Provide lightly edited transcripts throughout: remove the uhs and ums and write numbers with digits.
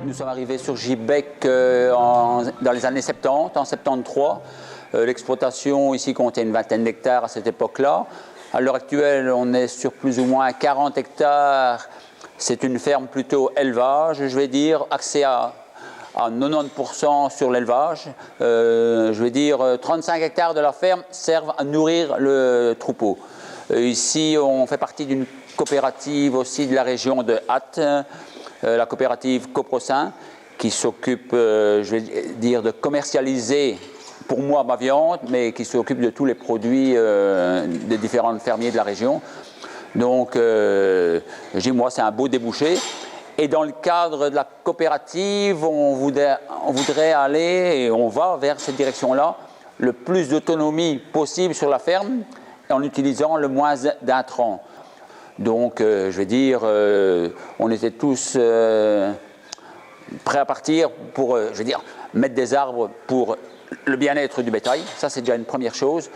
Nous sommes arrivés sur Gibec dans les années 70, en 73. L'exploitation ici comptait une vingtaine d'hectares à cette époque-là. À l'heure actuelle, on est sur plus ou moins 40 hectares. C'est une ferme plutôt élevage, je vais dire, axée à 90% sur l'élevage. Je vais dire 35 hectares de la ferme servent à nourrir le troupeau. Ici, on fait partie d'une coopérative aussi de la région de Hatt, la coopérative Coprocin, qui s'occupe, je vais dire, de commercialiser pour moi ma viande, mais qui s'occupe de tous les produits des différents fermiers de la région. Donc, je dis, moi, c'est un beau débouché. Et dans le cadre de la coopérative, on voudrait aller, et on va vers cette direction-là, le plus d'autonomie possible sur la ferme, en utilisant le moins d'intrants. Donc, je vais dire, on était tous prêts à partir pour, je vais dire, mettre des arbres pour le bien-être du bétail. Ça, c'est déjà une première chose.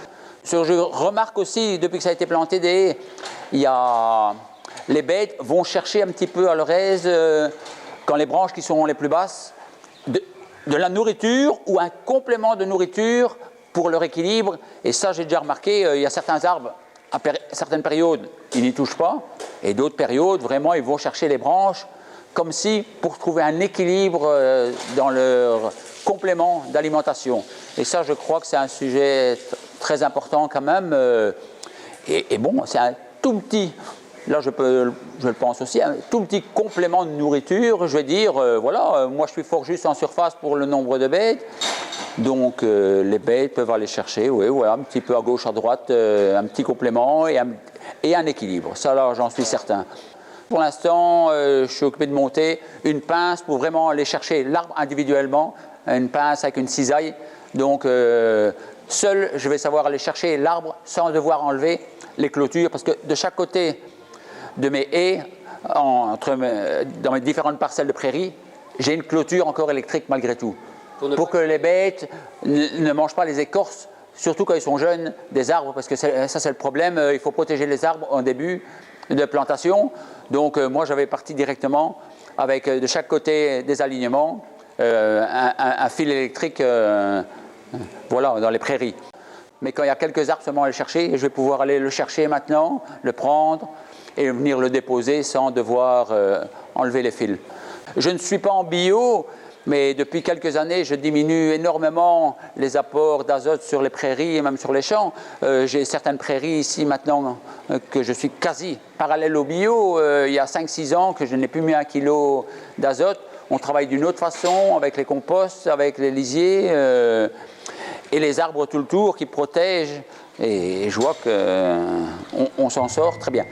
Je remarque aussi, depuis que ça a été planté, les bêtes vont chercher un petit peu à leur aise, quand les branches qui sont les plus basses, de la nourriture ou un complément de nourriture pour leur équilibre. Et ça, j'ai déjà remarqué, il y a certains arbres, à certaines périodes, ils n'y touchent pas. Et d'autres périodes, vraiment, ils vont chercher les branches, comme si pour trouver un équilibre dans leur complément d'alimentation. Et ça, je crois que c'est un sujet très important quand même. Et bon, c'est un tout petit, là je le pense aussi, un tout petit complément de nourriture. Je vais dire, voilà, moi je suis fort juste en surface pour le nombre de bêtes. Donc les bêtes peuvent aller chercher, oui, voilà, un petit peu à gauche, à droite, un petit complément et un équilibre. Ça là, j'en suis certain. Pour l'instant, je suis occupé de monter une pince pour vraiment aller chercher l'arbre individuellement, une pince avec une cisaille. Donc seul, je vais savoir aller chercher l'arbre sans devoir enlever les clôtures, parce que de chaque côté de mes haies, dans mes différentes parcelles de prairies, j'ai une clôture encore électrique malgré tout. Pour que les bêtes ne mangent pas les écorces, surtout quand ils sont jeunes, des arbres, parce que ça c'est le problème, il faut protéger les arbres en début de plantation. Donc moi j'avais parti directement avec de chaque côté des alignements, un fil électrique voilà, dans les prairies. Mais quand il y a quelques arbres seulement à aller chercher, je vais pouvoir aller le chercher maintenant, le prendre et venir le déposer sans devoir enlever les fils. Je ne suis pas en bio, mais depuis quelques années, je diminue énormément les apports d'azote sur les prairies et même sur les champs. J'ai certaines prairies ici maintenant que je suis quasi parallèle au bio. Il y a 5-6 ans que je n'ai plus mis 1 kilo d'azote. On travaille d'une autre façon avec les composts, avec les lisiers et les arbres tout le tour qui protègent. Et je vois qu'on s'en sort très bien.